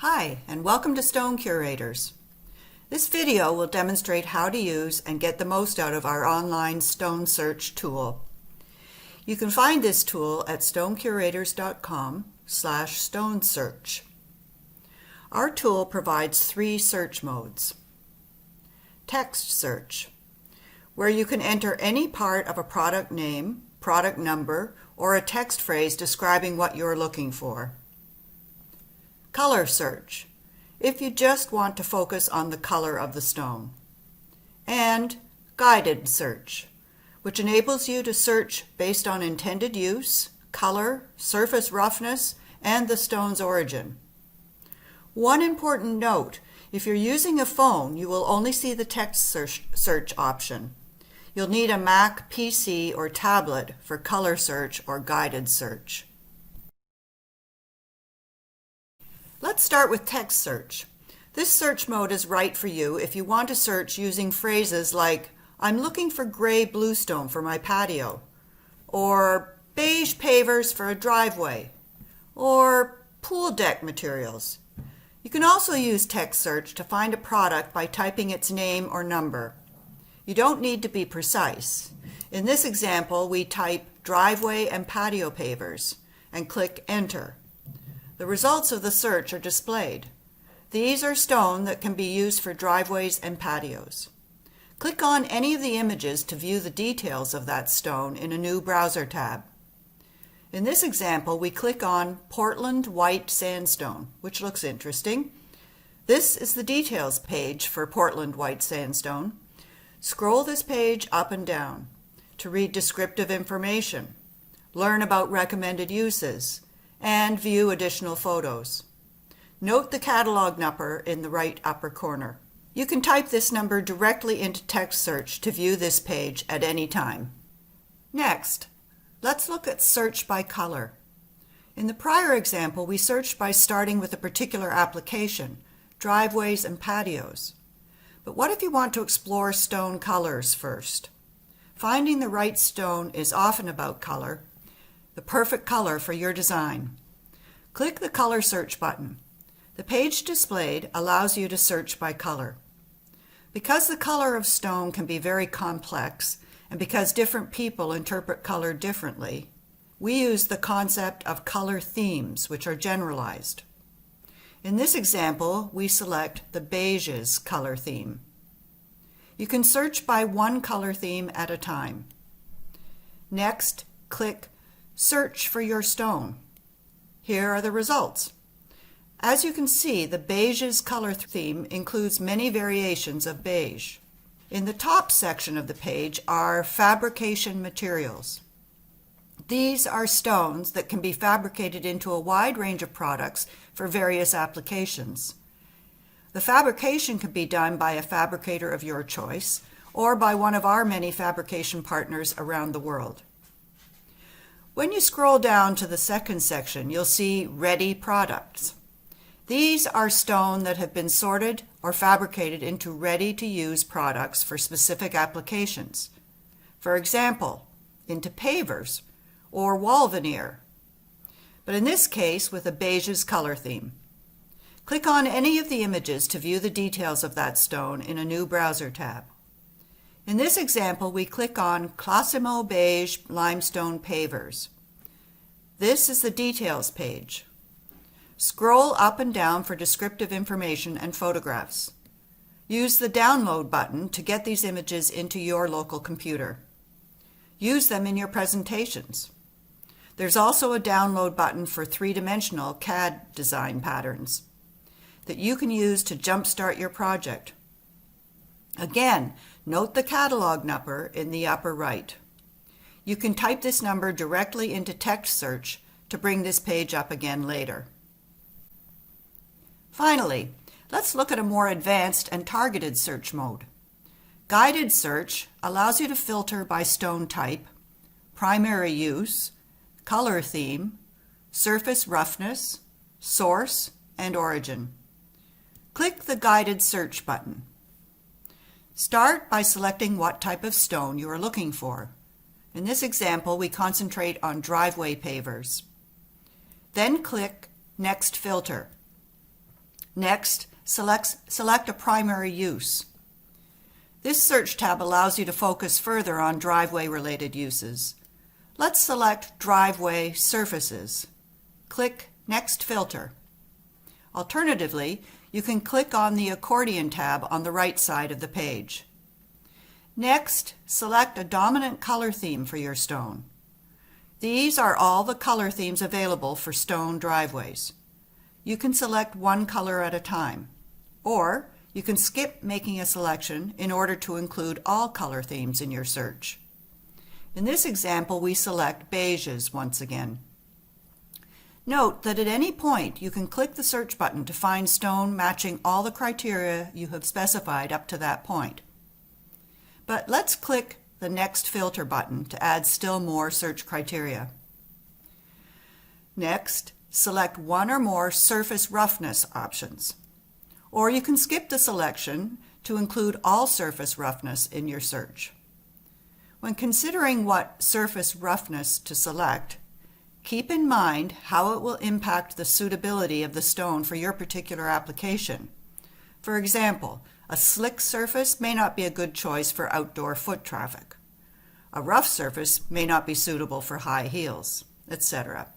Hi, and welcome to Stone Curators. This video will demonstrate how to use and get the most out of our online stone search tool. You can find this tool at stonecurators.com/stone search. Our tool provides 3 search modes. Text search, where you can enter any part of a product name, product number, or a text phrase describing what you're looking for. Color search, if you just want to focus on the color of the stone. And guided search, which enables you to search based on intended use, color, surface roughness, and the stone's origin. One important note, if you're using a phone, you will only see the text search option. You'll need a Mac, PC, or tablet for color search or guided search. Let's start with text search. This search mode is right for you if you want to search using phrases like, "I'm looking for gray bluestone for my patio," or "beige pavers for a driveway," or "pool deck materials." You can also use text search to find a product by typing its name or number. You don't need to be precise. In this example, we type driveway and patio pavers and click Enter. The results of the search are displayed. These are stone that can be used for driveways and patios. Click on any of the images to view the details of that stone in a new browser tab. In this example, we click on Portland White Sandstone, which looks interesting. This is the details page for Portland White Sandstone. Scroll this page up and down to read descriptive information, learn about recommended uses, and view additional photos. Note the catalog number in the right upper corner. You can type this number directly into text search to view this page at any time. Next, let's look at search by color. In the prior example, we searched by starting with a particular application, driveways and patios. But what if you want to explore stone colors first? Finding the right stone is often about color, the perfect color for your design. Click the Color Search button. The page displayed allows you to search by color. Because the color of stone can be very complex, and because different people interpret color differently, we use the concept of color themes, which are generalized. In this example, we select the beiges color theme. You can search by one color theme at a time. Next, click Search for your stone. Here are the results. As you can see, the beiges color theme includes many variations of beige. In the top section of the page are fabrication materials. These are stones that can be fabricated into a wide range of products for various applications. The fabrication can be done by a fabricator of your choice or by one of our many fabrication partners around the world. When you scroll down to the second section, you'll see Ready Products. These are stone that have been sorted or fabricated into ready-to-use products for specific applications. For example, into pavers or wall veneer, but in this case with a beiges color theme. Click on any of the images to view the details of that stone in a new browser tab. In this example, we click on Classimo Beige Limestone Pavers. This is the details page. Scroll up and down for descriptive information and photographs. Use the Download button to get these images into your local computer. Use them in your presentations. There's also a download button for 3-dimensional CAD design patterns that you can use to jumpstart your project. Again, note the catalog number in the upper right. You can type this number directly into text search to bring this page up again later. Finally, let's look at a more advanced and targeted search mode. Guided search allows you to filter by stone type, primary use, color theme, surface roughness, source, and origin. Click the Guided Search button. Start by selecting what type of stone you are looking for. In this example, we concentrate on driveway pavers. Then click Next Filter. Next, select a primary use. This search tab allows you to focus further on driveway-related uses. Let's select Driveway Surfaces. Click Next Filter. Alternatively, you can click on the accordion tab on the right side of the page. Next, select a dominant color theme for your stone. These are all the color themes available for stone driveways. You can select one color at a time, or you can skip making a selection in order to include all color themes in your search. In this example, we select beiges once again. Note that at any point you can click the search button to find stone matching all the criteria you have specified up to that point. But let's click the Next Filter button to add still more search criteria. Next, select one or more surface roughness options. Or you can skip the selection to include all surface roughness in your search. When considering what surface roughness to select, keep in mind how it will impact the suitability of the stone for your particular application. For example, a slick surface may not be a good choice for outdoor foot traffic. A rough surface may not be suitable for high heels, etc.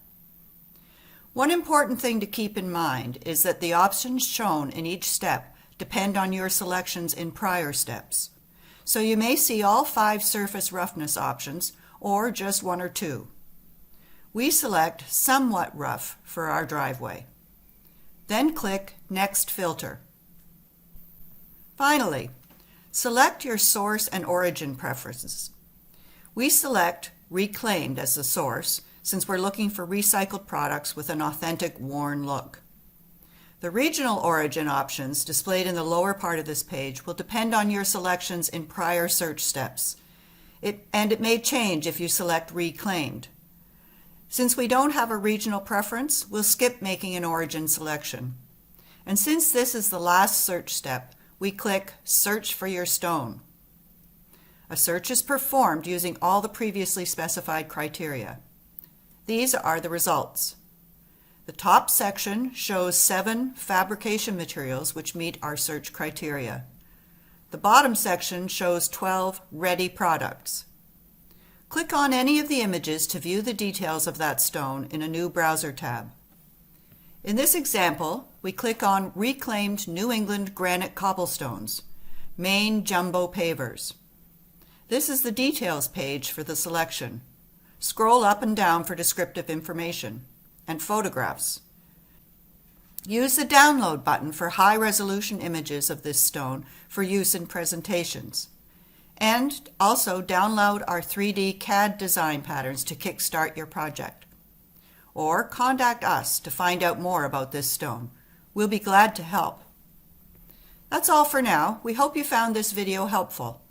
One important thing to keep in mind is that the options shown in each step depend on your selections in prior steps. So you may see all 5 surface roughness options or just 1 or 2. We select Somewhat Rough for our driveway. Then click Next Filter. Finally, select your source and origin preferences. We select Reclaimed as the source since we're looking for recycled products with an authentic worn look. The regional origin options displayed in the lower part of this page will depend on your selections in prior search steps. It may change if you select Reclaimed. Since we don't have a regional preference, we'll skip making an origin selection. And since this is the last search step, we click Search for your stone. A search is performed using all the previously specified criteria. These are the results. The top section shows 7 fabrication materials which meet our search criteria. The bottom section shows 12 ready products. Click on any of the images to view the details of that stone in a new browser tab. In this example, we click on Reclaimed New England Granite Cobblestones, Maine Jumbo Pavers. This is the details page for the selection. Scroll up and down for descriptive information and photographs. Use the Download button for high-resolution images of this stone for use in presentations. And also download our 3D CAD design patterns to kickstart your project. Or contact us to find out more about this stone. We'll be glad to help. That's all for now. We hope you found this video helpful.